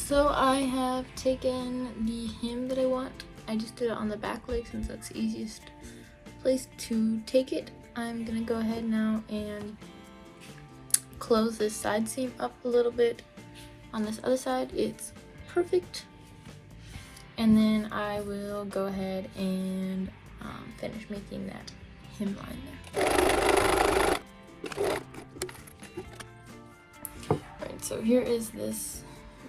So I have taken the hem that I want. I just did it on the back leg since that's the easiest place to take it. I'm gonna go ahead now and close this side seam up a little bit. On this other side, it's perfect. And then I will go ahead and finish making that hemline there. Alright, so here is this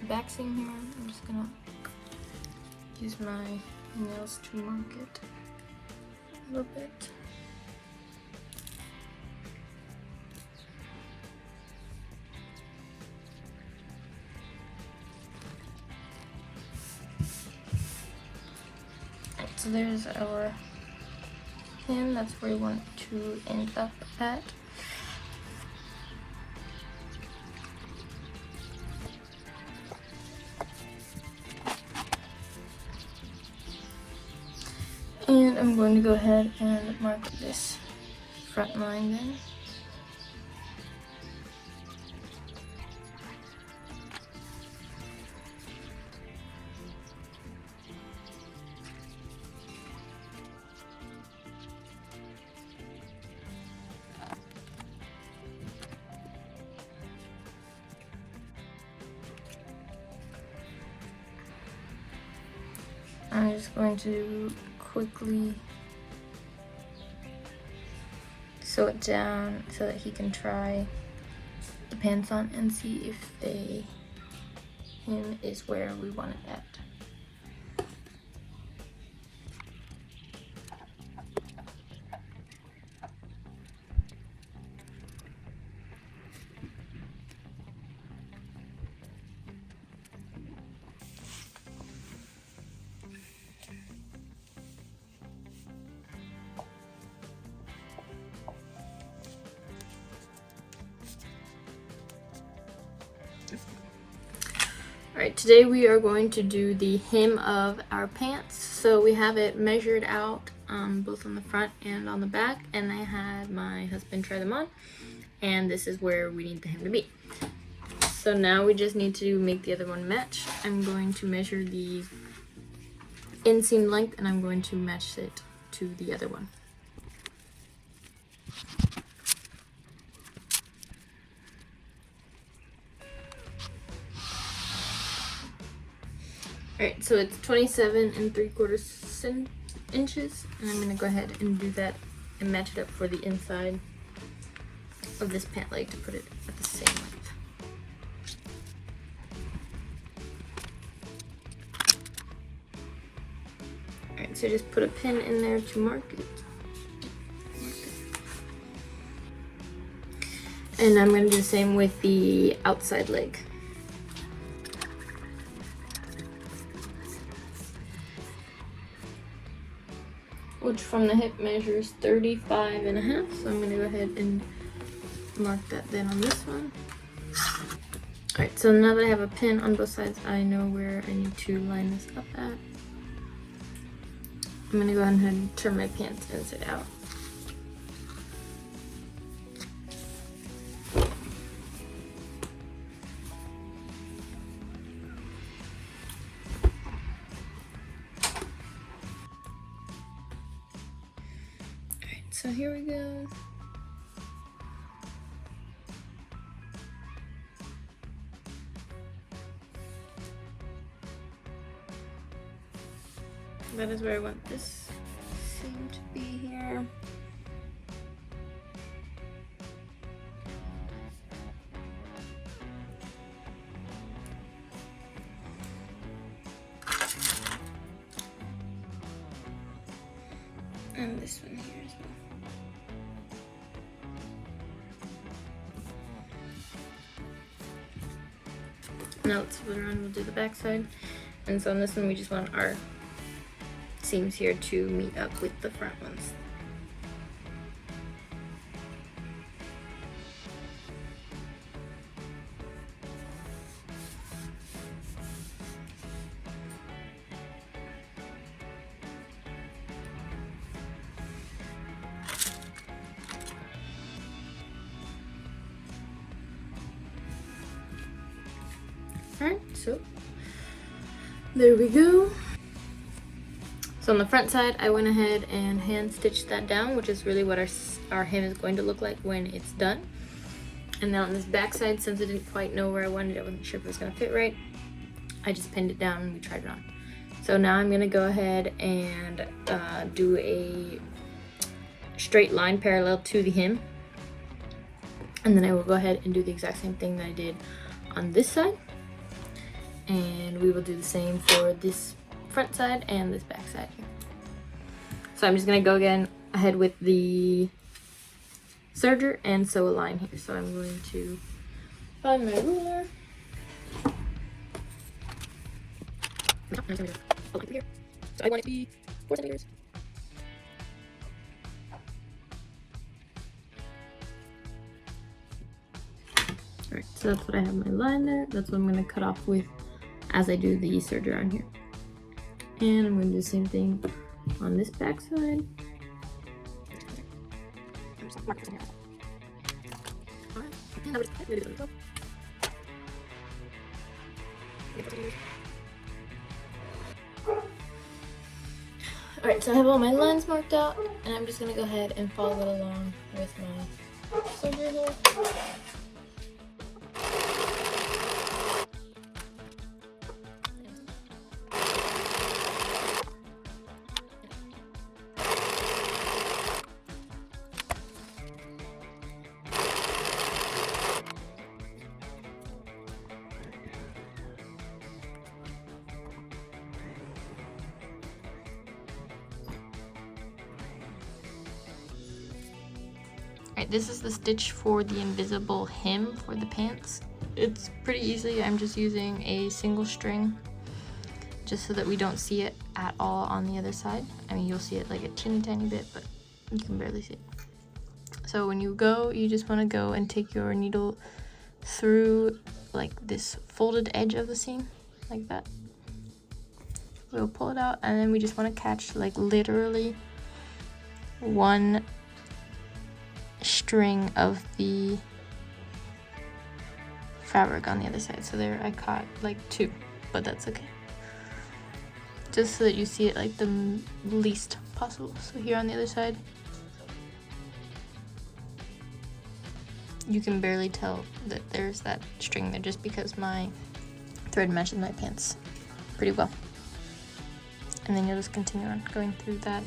back seam here. I'm just gonna use my nails to mark it a little bit. Alright, so there's our hem. That's where we want to end up at. And I'm going to go ahead and mark this front line then. I'm just going to quickly sew it down so that he can try the pants on and see if the hem is where we want it at. Alright, today we are going to do the hem of our pants. So we have it measured out both on the front and on the back, and I had my husband try them on, and this is where we need the hem to be. So now we just need to make the other one match. I'm going to measure the inseam length and I'm going to match it to the other one. Alright, so it's 27 3/4 inches, and I'm going to go ahead and do that and match it up for the inside of this pant leg to put it at the same length. Alright, so just put a pin in there to mark it. And I'm going to do the same with the outside leg. Which from the hip measures 35.5, so I'm going to go ahead and mark that then on this one. Alright, so now that I have a pin on both sides, I know where I need to line this up at. I'm going to go ahead and turn my pants inside out. So here we go. That is where I want this seam to be here. And this one here as well. Now let's flip it around, we'll do the back side. And so on this one, we just want our seams here to meet up with the front ones. Alright, so There we go. So on the front side, I went ahead and hand stitched that down, which is really what our hem is going to look like when it's done. And then on this back side, since I didn't quite know where I wanted it, I wasn't sure if it was gonna fit right, I just pinned it down and we tried it on. So now I'm gonna go ahead and do a straight line parallel to the hem. And then I will go ahead and do the exact same thing that I did on this side. And we will do the same for this front side and this back side here. So I'm just gonna go ahead with the serger and sew a line here. So I'm going to find my ruler. So I want it to be 4 centimeters. Alright, so that's what I have my line there. That's what I'm going to cut off with as I do the serger on here. And I'm going to do the same thing on this back side. Alright, so I have all my lines marked out, and I'm just going to go ahead and follow it along with my serger here. Alright, this is the stitch for the invisible hem for the pants. It's pretty easy. I'm just using a single string just so that we don't see it at all on the other side. I mean, you'll see it like a teeny tiny bit, but you can barely see it. So when you go, you just want to go and take your needle through like this folded edge of the seam, like that. We'll pull it out, and then we just want to catch like literally one string of the fabric on the other side. So there I caught like 2, but that's okay. Just so that you see it like the least possible. So here on the other side, you can barely tell that there's that string there just because my thread matches my pants pretty well. And then you'll just continue on going through that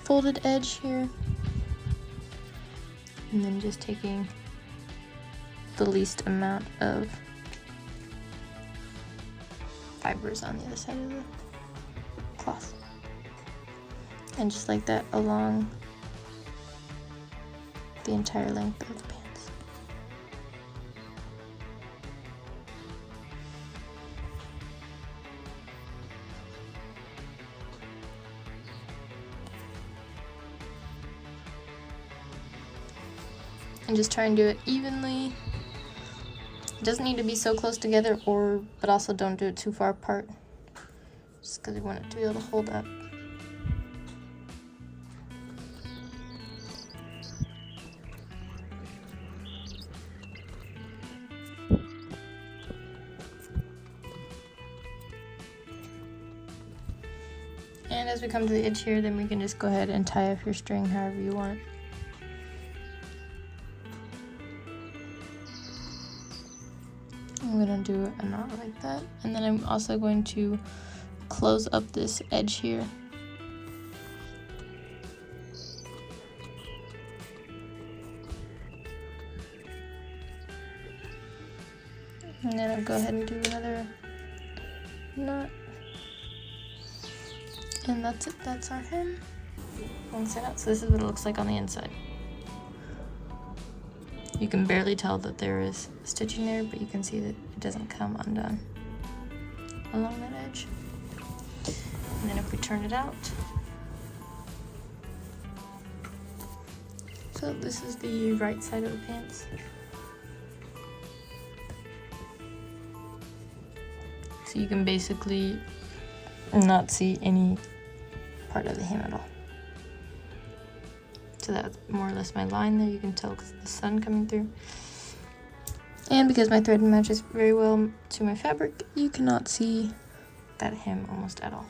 folded edge here. And then just taking the least amount of fibers on the other side of the cloth. And just like that along the entire length of the pants. And just try and do it evenly. It doesn't need to be so close together, but also don't do it too far apart, just because you want it to be able to hold up. And as we come to the edge here, then we can just go ahead and tie off your string however you want. I'm going to do a knot like that, and then I'm also going to close up this edge here. And then I'll go ahead and do another knot. And that's it, that's our hem. Inside out, so this is what it looks like on the inside. You can barely tell that there is stitching there, but you can see that it doesn't come undone along that edge. And then if we turn it out, so this is the right side of the pants. So you can basically not see any part of the hem at all. So that's more or less my line there. You can tell because of the sun coming through. And because my thread matches very well to my fabric, you cannot see that hem almost at all.